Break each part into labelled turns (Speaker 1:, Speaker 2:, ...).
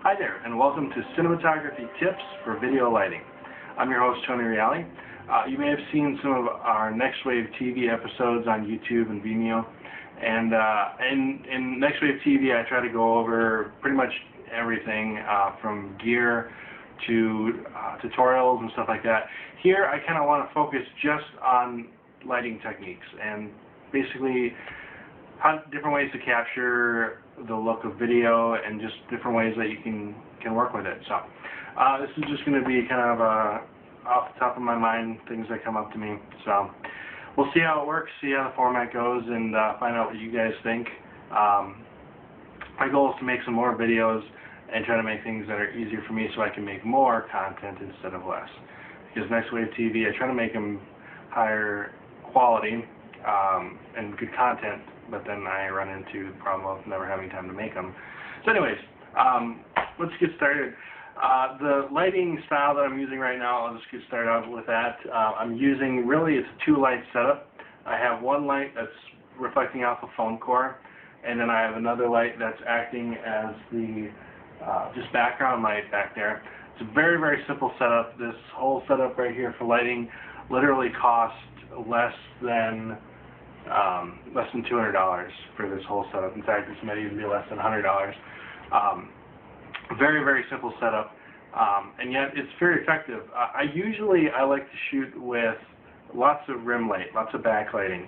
Speaker 1: Hi there, and welcome to Cinematography Tips for Video Lighting. I'm your host, Tony Reale. You may have seen some of our Next Wave TV episodes on YouTube and Vimeo. And in Next Wave TV, I try to go over pretty much everything from gear to tutorials and stuff like that. Here, I kind of want to focus just on lighting techniques and basically different ways to capture the look of video and just different ways that you can work with it. So this is just going to be kind of off the top of my mind, things that come up to me. So we'll see how it works, see how the format goes, and find out what you guys think. My goal is to make some more videos and try to make things that are easier for me so I can make more content instead of less. Because Next Wave TV, I try to make them higher quality and good content, but then I run into the problem of never having time to make them. So anyways, let's get started. The lighting style that I'm using right now, I'll just get started out with that. I'm using, really, it's a two-light setup. I have one light that's reflecting off a phone core, and then I have another light that's acting as the just background light back there. It's a very, very simple setup. This whole setup right here for lighting literally cost less than $200 for this whole setup. In fact, this might even be less than $100. Very, very simple setup, and yet it's very effective. I like to shoot with lots of rim light, lots of backlighting.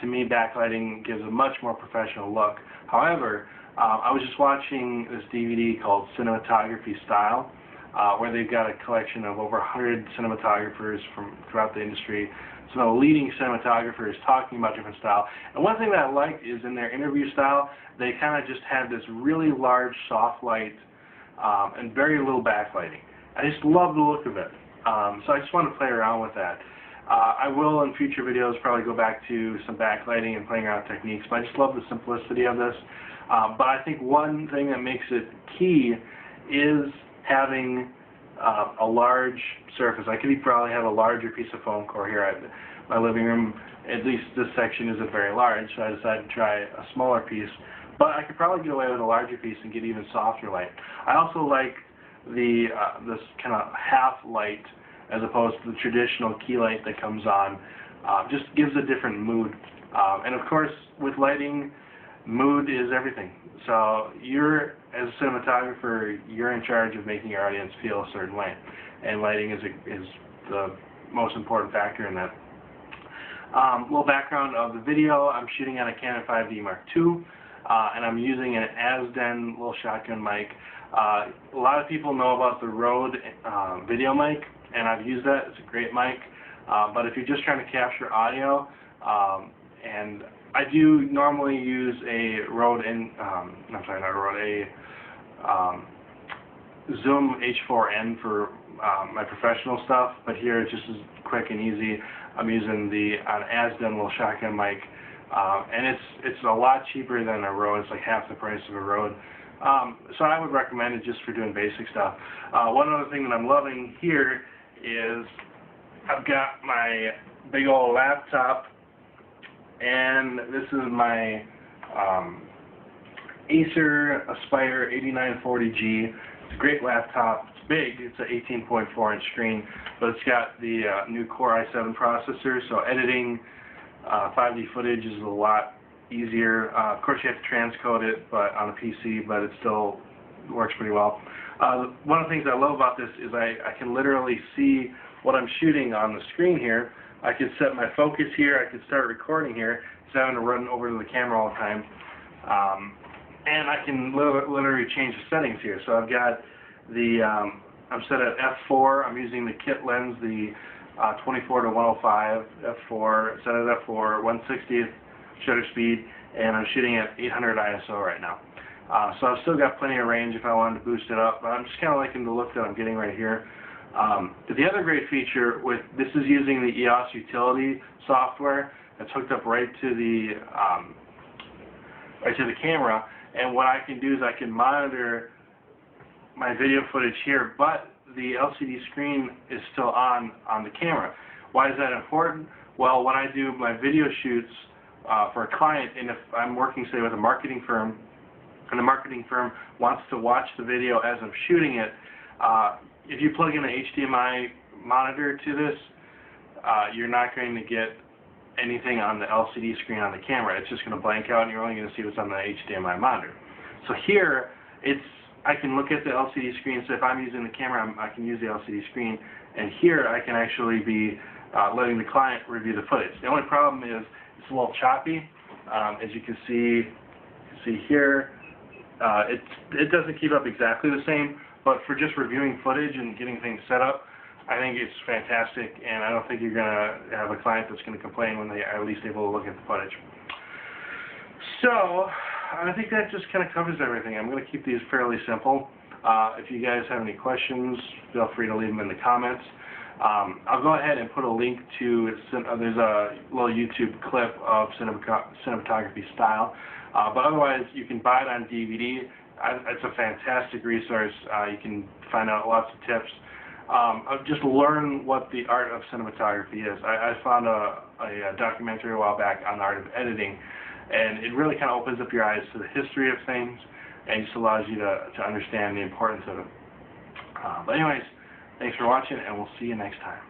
Speaker 1: To me, backlighting gives a much more professional look. However, I was just watching this DVD called Cinematography Style, where they've got a collection of over 100 cinematographers from throughout the industry. Some of the leading cinematographers talking about different style. And one thing that I liked is in their interview style, they kind of just had this really large soft light and very little backlighting. I just love the look of it. So I just want to play around with that. I will in future videos probably go back to some backlighting and playing around with techniques, but I just love the simplicity of this. But I think one thing that makes it key is having a large surface. I could probably have a larger piece of foam core here at my living room. At least this section isn't very large, so I decided to try a smaller piece. But I could probably get away with a larger piece and get even softer light. I also like the this kind of half light as opposed to the traditional key light that comes on. Just gives a different mood. And of course, with lighting, mood is everything. So as a cinematographer, you're in charge of making your audience feel a certain way, and lighting is the most important factor in that. Little background of the video: I'm shooting on a Canon 5D Mark II, and I'm using an Asden little shotgun mic. A lot of people know about the Rode video mic, and I've used that. It's a great mic. But if you're just trying to capture audio, and I do normally use a Rode, Zoom H4n for my professional stuff, but here it's just as quick and easy. I'm using an Asden little shotgun mic, and it's a lot cheaper than a Rode. It's like half the price of a Rode. So I would recommend it just for doing basic stuff. One other thing that I'm loving here is I've got my big old laptop, and this is my Acer Aspire 8940G. It's a great laptop. It's big. It's an 18.4-inch screen, but it's got the new Core i7 processor, so editing 5D footage is a lot easier. Of course, you have to transcode it on a PC, but it still works pretty well. One of the things I love about this is I can literally see what I'm shooting on the screen here. I can set my focus here. I can start recording here instead of having to run over to the camera all the time. And I can literally change the settings here. So I've got I'm set at f4. I'm using the kit lens, the 24 to 105 f4, set at f4, 1/60th shutter speed, and I'm shooting at 800 ISO right now. So I've still got plenty of range if I wanted to boost it up, but I'm just kind of liking the look that I'm getting right here. The other great feature this is using the EOS utility software that's hooked up right to the camera, and what I can do is I can monitor my video footage here, but the LCD screen is still on the camera. Why is that important? Well, when I do my video shoots for a client, and if I'm working, say, with a marketing firm, and the marketing firm wants to watch the video as I'm shooting it, if you plug in an HDMI monitor to this, you're not going to get anything on the LCD screen on the camera. It's just going to blank out and you're only going to see what's on the HDMI monitor. So here, I can look at the LCD screen, so if I'm using the camera, I can use the LCD screen, and here I can actually be letting the client review the footage. The only problem is it's a little choppy. As you can see here, it doesn't keep up exactly the same, but for just reviewing footage and getting things set up, I think it's fantastic, and I don't think you're going to have a client that's going to complain when they are at least able to look at the footage. So, I think that just kind of covers everything. I'm going to keep these fairly simple. If you guys have any questions, feel free to leave them in the comments. I'll go ahead and put a link to, there's a little YouTube clip of cinematography style, but otherwise you can buy it on DVD. It's a fantastic resource. You can find out lots of tips. Just learn what the art of cinematography is. I found a documentary a while back on the art of editing, and it really kind of opens up your eyes to the history of things and just allows you to understand the importance of it. But anyways, thanks for watching, and we'll see you next time.